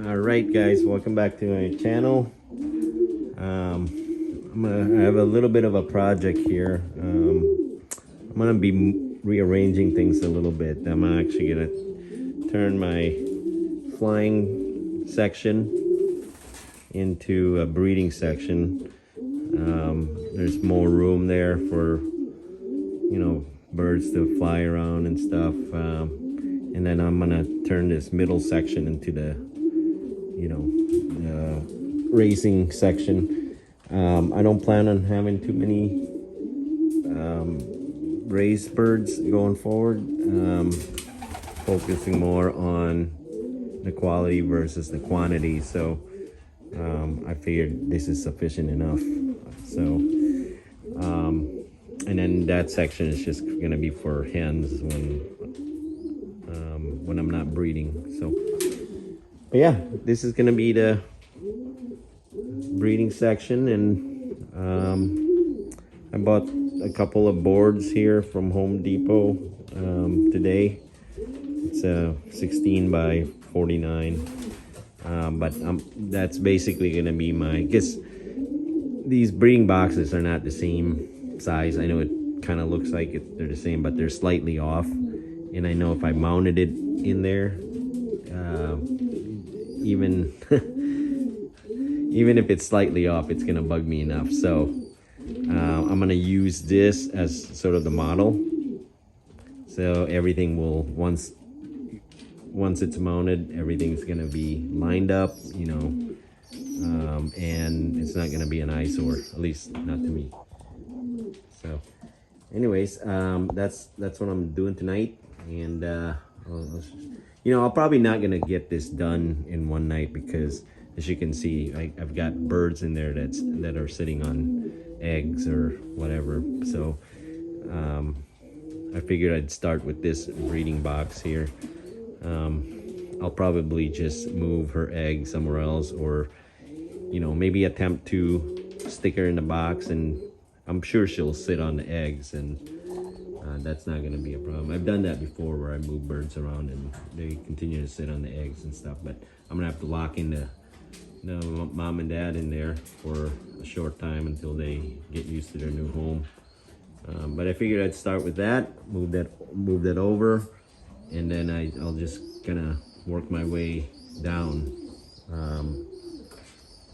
All right, guys, welcome back to my channel. I have a little bit of a project here. I'm gonna be rearranging things a little bit. I'm actually gonna turn my flying section into a breeding section. There's more room there for birds to fly around and stuff. And then I'm gonna turn this middle section into the racing section. I don't plan on having too many raised birds going forward. Focusing more on the quality versus the quantity. So I figured this is sufficient enough. So and then that section is just gonna be for hens when I'm not breeding. So, but yeah, this is gonna be the breeding section, and I bought a couple of boards here from Home Depot today. It's a 16 by 49, but that's basically gonna be my. Guess these breeding boxes are not the same size. I know it kind of looks like they're the same, but they're slightly off. And I know if I mounted it in there, even even if it's slightly off, it's gonna bug me enough. So I'm gonna use this as sort of the model. So everything will once it's mounted, everything's gonna be lined up, and it's not gonna be an eyesore, at least not to me. So anyways, that's what I'm doing tonight. And I'll probably not gonna get this done in one night, because as you can see, I've got birds in there that are sitting on eggs or whatever. So I figured I'd start with this breeding box here. I'll probably just move her egg somewhere else, or maybe attempt to stick her in the box, and I'm sure she'll sit on the eggs, and that's not going to be a problem. I've done that before, where I move birds around and they continue to sit on the eggs and stuff. But I'm going to have to lock in the mom and dad in there for a short time until they get used to their new home. But I figured I'd start with that, move that over, and then I'll just kind of work my way down.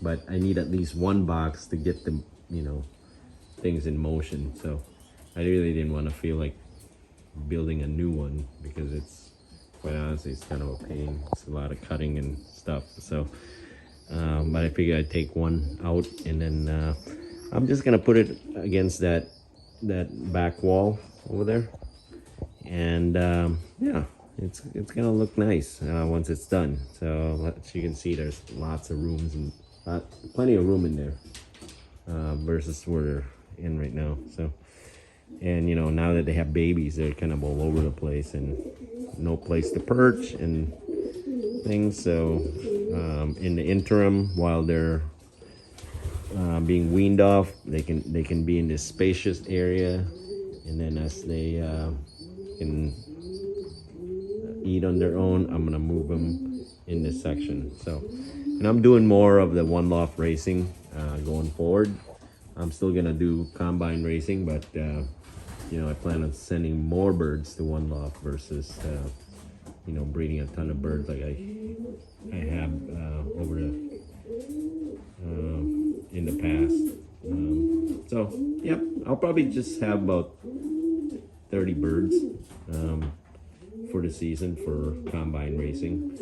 But I need at least one box to get the things in motion. So I really didn't want to feel like building a new one, because it's, quite honestly, it's kind of a pain. It's a lot of cutting and stuff. So but I figured I'd take one out, and then I'm just gonna put it against that back wall over there, and yeah, it's gonna look nice once it's done. So as you can see, there's lots of rooms and plenty of room in there versus where they're in right now. So, and now that they have babies, they're kind of all over the place and no place to perch and things. So in the interim, while they're being weaned off, they can be in this spacious area, and then as they can eat on their own, I'm gonna move them in this section. So, and I'm doing more of the one loft racing going forward. I'm still gonna do combine racing, but I plan on sending more birds to one loft versus breeding a ton of birds like I have over in the past. So yep, I'll probably just have about 30 birds for the season for combine racing,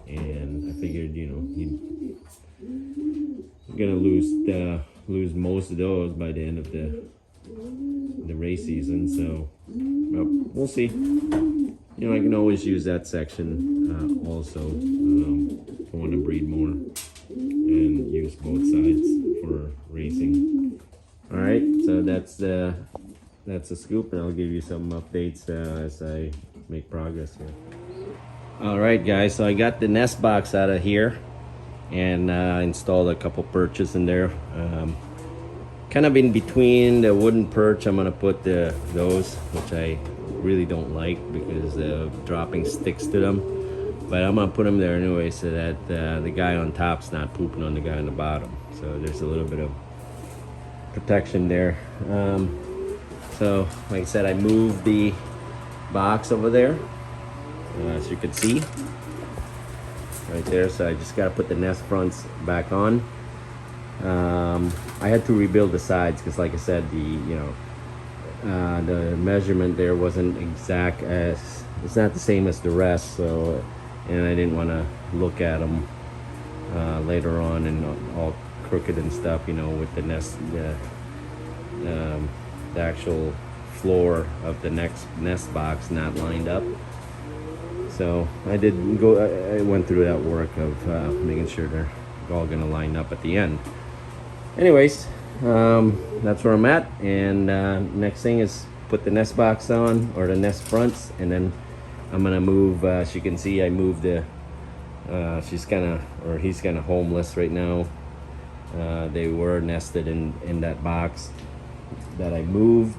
and I figured you're gonna lose most of those by the end of the race season. So we'll see. I can always use that section also if I want to breed more and use both sides for racing. All right, so that's the scoop, and I'll give you some updates as I make progress here. All right, guys, so I got the nest box out of here and installed a couple perches in there. Kind of in between the wooden perch, I'm gonna put those, which I really don't like because the dropping sticks to them. but I'm gonna put them there anyway so that the guy on top's not pooping on the guy on the bottom. So there's a little bit of protection there. So like I said, I moved the box over there, as you can see right there. So I just got to put the nest fronts back on. I had to rebuild the sides because, like I said, the measurement there wasn't exact, as it's not the same as the rest. So, and I didn't want to look at them later on and all crooked and stuff, with the nest, the actual floor of the nest box not lined up. So I went through that work of making sure they're all gonna line up at the end. Anyways, that's where I'm at, and next thing is put the nest box on, or the nest fronts, and then I'm gonna move. As you can see, I moved the he's kind of homeless right now. They were nested in that box that I moved,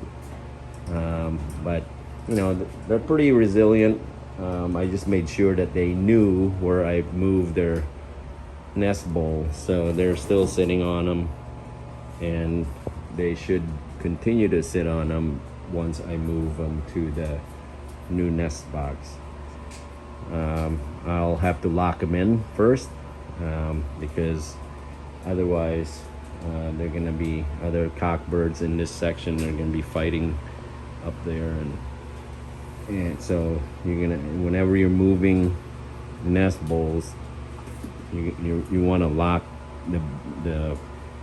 but they're pretty resilient. I just made sure that they knew where I moved their nest bowl, so they're still sitting on them, and they should continue to sit on them once I move them to the new nest box. I'll have to lock them in first, because otherwise they're gonna be other cockbirds in this section. They're gonna be fighting up there, and so whenever you're moving nest bowls, you want to lock the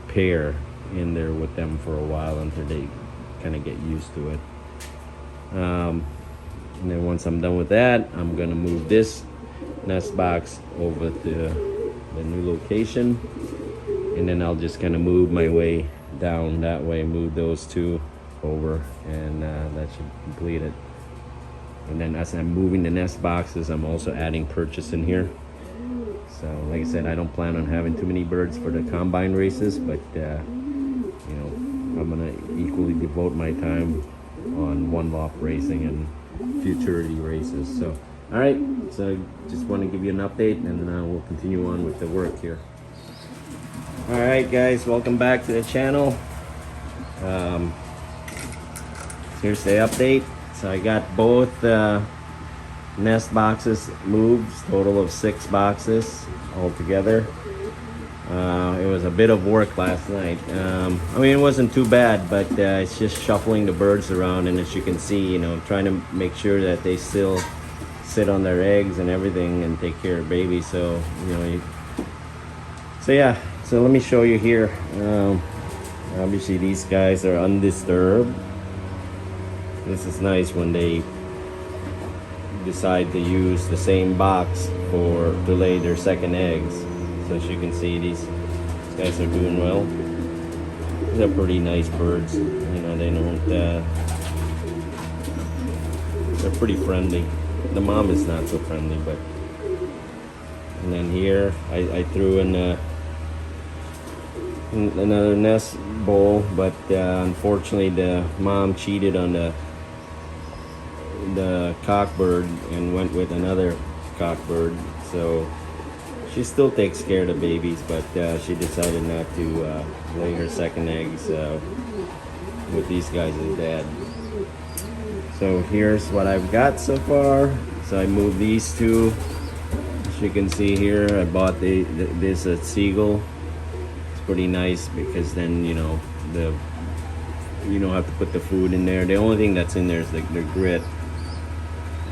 pair in there with them for a while until they kind of get used to it. And then once I'm done with that, I'm gonna move this nest box over to the new location, and then I'll just kind of move my way down that way, move those two over, and that should complete it. And then as I'm moving the nest boxes, I'm also adding purchase in here. So like I said, I don't plan on having too many birds for the combine races, but I'm gonna equally devote my time on one loft racing and futurity races. So all right, so just want to give you an update, and then we'll continue on with the work here. All right guys, welcome back to the channel. Here's the update. So I got both nest boxes moved, total of 6 boxes altogether. It was a bit of work last night. I mean, it wasn't too bad, but it's just shuffling the birds around, and as you can see, trying to make sure that they still sit on their eggs and everything and take care of babies. So yeah, so let me show you here. Obviously these guys are undisturbed. This is nice when they decide to use the same box to lay their second eggs. So as you can see, these guys are doing well. They're pretty nice birds. They don't. They're pretty friendly. The mom is not so friendly, but. And then here, I threw in another nest bowl, but unfortunately the mom cheated on the cockbird and went with another cockbird. So she still takes care of the babies, but she decided not to lay her second eggs with these guys as dad. So here's what I've got so far. So I moved these two. As you can see here, I bought this at Seagull. It's pretty nice because then you don't have to put the food in there. The only thing that's in there is their grit,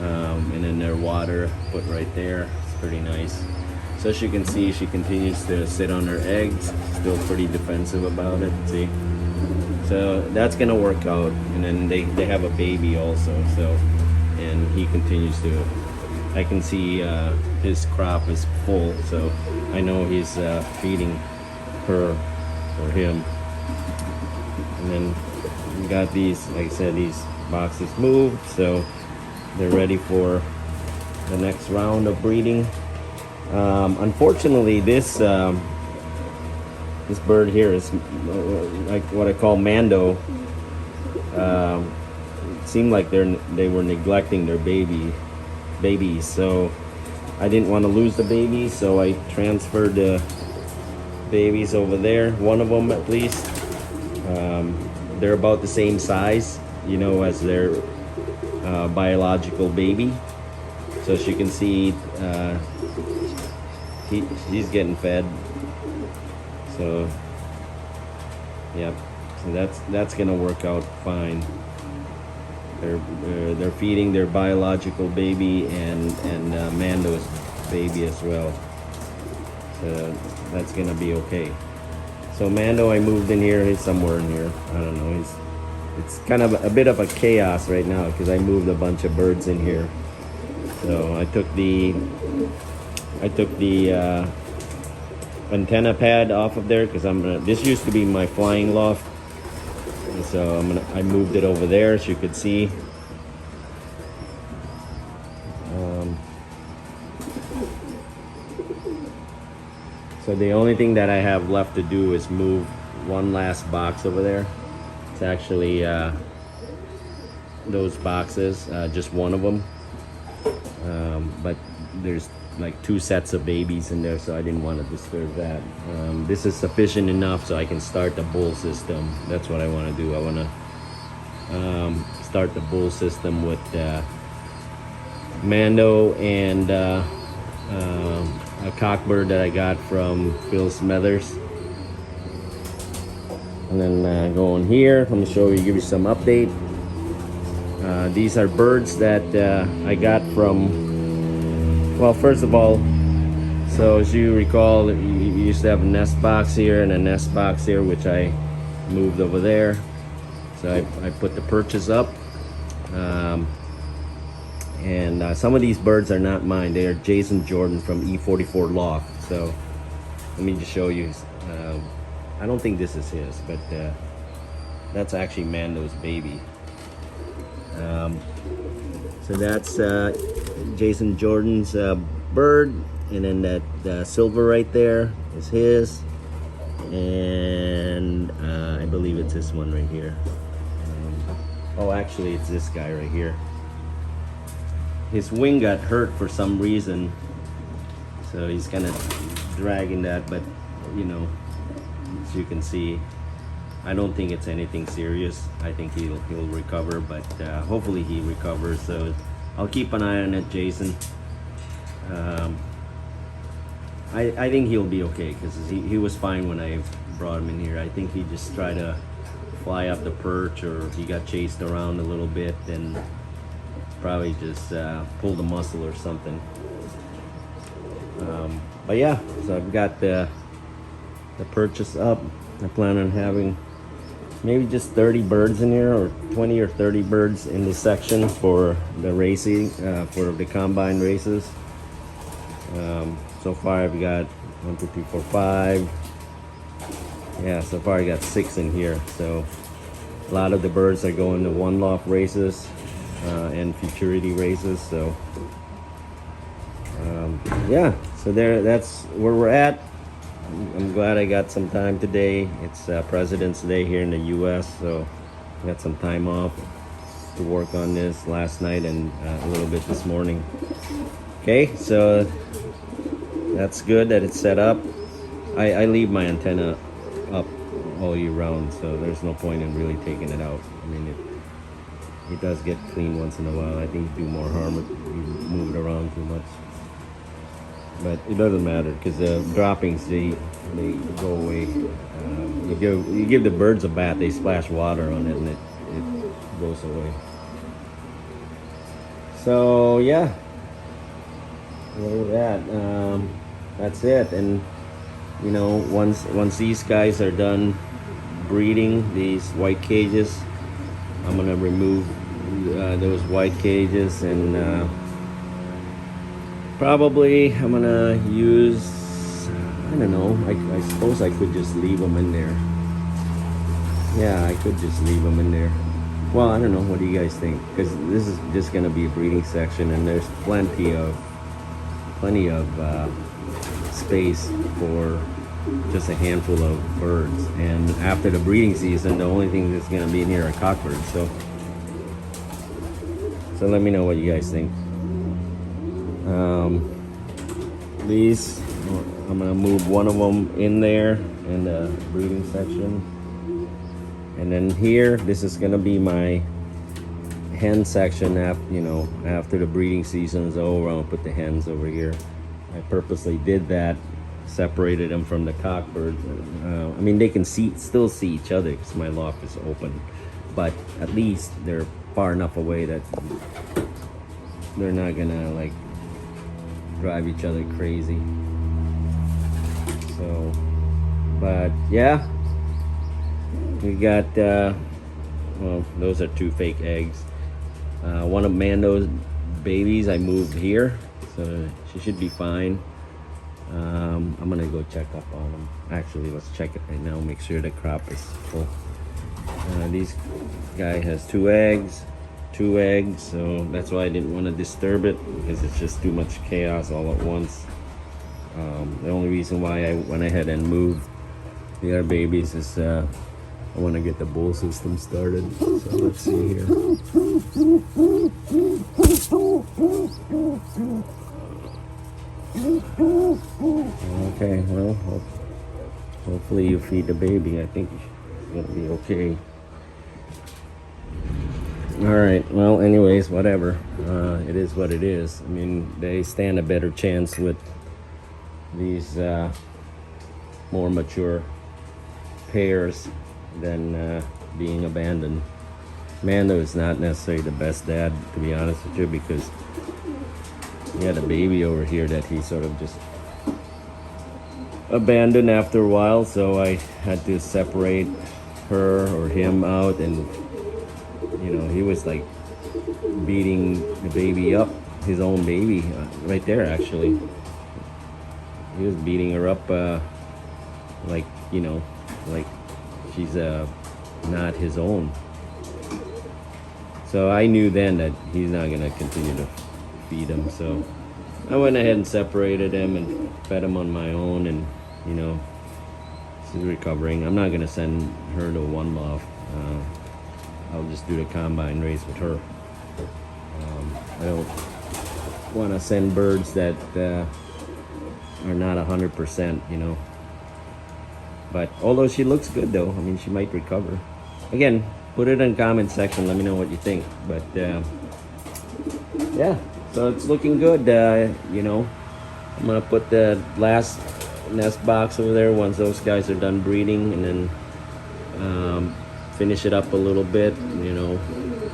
and then their water put right there. It's pretty nice. So as you can see, she continues to sit on her eggs, still pretty defensive about it. See, so that's gonna work out. And then they have a baby also, so, and he continues to, I can see his crop is full, so I know he's feeding her or him. And then we got these, like I said, these boxes moved, so they're ready for the next round of breeding. Unfortunately, this bird here is like what I call Mando. It seemed like they were neglecting their babies. So I didn't want to lose the babies, so I transferred the babies over there, one of them at least. They're about the same size, you know, as their biological baby. So as you can see, he's getting fed. So yeah, so that's gonna work out fine. They're feeding their biological baby and Mando's baby as well. So that's gonna be okay. So Mando, I moved in here. He's somewhere in here. I don't know. It's kind of a bit of a chaos right now because I moved a bunch of birds in here. So I took the antenna pad off of there because this used to be my flying loft. And so I moved it over there so you could see. So the only thing that I have left to do is move one last box over there. It's actually those boxes, just one of them. But there's like 2 sets of babies in there, so I didn't want to disturb that. This is sufficient enough so I can start the bull system. That's what I want to do. I want to start the bull system with Mando and a cockbird that I got from Phil Smethers. And then going here, let me show you, give you some update. These are birds that I got from, well, first of all, so as you recall, you used to have a nest box here and a nest box here, which I moved over there. So I put the perches up. And some of these birds are not mine. They are Jason Jordan from E44 Loft. So let me just show you. I don't think this is his, but that's actually Mando's baby. So that's Jason Jordan's bird, and then that silver right there is his, and I believe it's this one right here. Oh, actually it's this guy right here. His wing got hurt for some reason, so he's kind of dragging that, but you know, as you can see, I don't think it's anything serious. I think he'll recover, but hopefully he recovers. So I'll keep an eye on it, Jason. I think he'll be okay because he was fine when I brought him in here. I think he just tried to fly up the perch, or he got chased around a little bit and probably just pulled a muscle or something. But yeah, so I've got the purchase up. I plan on having maybe just 30 birds in here, or 20 or 30 birds in this section for the racing, for the combine races. So far I've got 1, 2, 3, 4, 5. Yeah, so far I got 6 in here. So a lot of the birds are going to one loft races and futurity races. So yeah, so that's where we're at. I'm glad I got some time today. It's President's Day here in the US, so I got some time off to work on this last night and a little bit this morning. Okay, so that's good that it's set up. I leave my antenna up all year round, so there's no point in really taking it out. I mean, it does get clean once in a while. I think it do more harm if you move it around too much. But it doesn't matter because the droppings, they go away. You give the birds a bath, they splash water on it and it goes away. So yeah, where we're at. That's it. And you know, once these guys are done breeding, these white cages, I'm gonna remove those white cages, and probably I'm gonna use, I don't know, I suppose I could just leave them in there. Yeah, I could just leave them in there. Well, I don't know, what do you guys think? Because this is just gonna be a breeding section, and there's plenty of space for just a handful of birds. And after the breeding season, the only thing that's gonna be in here are cockbirds. So let me know what you guys think. these, I'm gonna move one of them in there in the breeding section, and then here, this is gonna be my hen section. After the breeding season is over, I'm gonna put the hens over here. I purposely did that, separated them from the cockbirds. I mean, they can still see each other because my loft is open, but at least they're far enough away that they're not gonna like drive each other crazy. So, but yeah, we got well, those are 2 fake eggs. One of Mando's babies I moved here, so she should be fine. I'm gonna go check up on them. Actually, let's check it right now, make sure the crop is full. This guy has 2 eggs, so that's why I didn't want to disturb it, because it's just too much chaos all at once. The only reason why I went ahead and moved the other babies is I want to get the bowl system started. So let's see here. Okay, well, hopefully you feed the baby. I think it's gonna be okay. Alright, well, anyways, whatever. It is what it is. I mean, they stand a better chance with these more mature pairs than being abandoned. Mando is not necessarily the best dad, to be honest with you, because he had a baby over here that he sort of just abandoned after a while, so I had to separate her or him out, and he was like beating the baby up, his own baby, right there actually. He was beating her up like she's not his own. So I knew then that he's not gonna continue to feed him, so I went ahead and separated him and fed him on my own, and she's recovering. I'm not gonna send her to one loft. I'll just do the combine race with her. I don't want to send birds that are not 100%, But although she looks good, though, I mean, she might recover. Again, put it in the comment section. Let me know what you think. But yeah, so it's looking good. I'm gonna put the last nest box over there once those guys are done breeding, and then finish it up a little bit.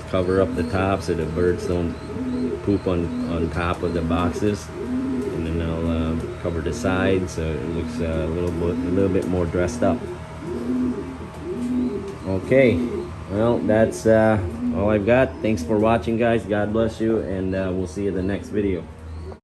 Cover up the top so the birds don't poop on top of the boxes, and then I'll cover the sides so it looks a little bit more dressed up. Okay, well, that's all I've got. Thanks for watching, guys. God bless you, and we'll see you in the next video.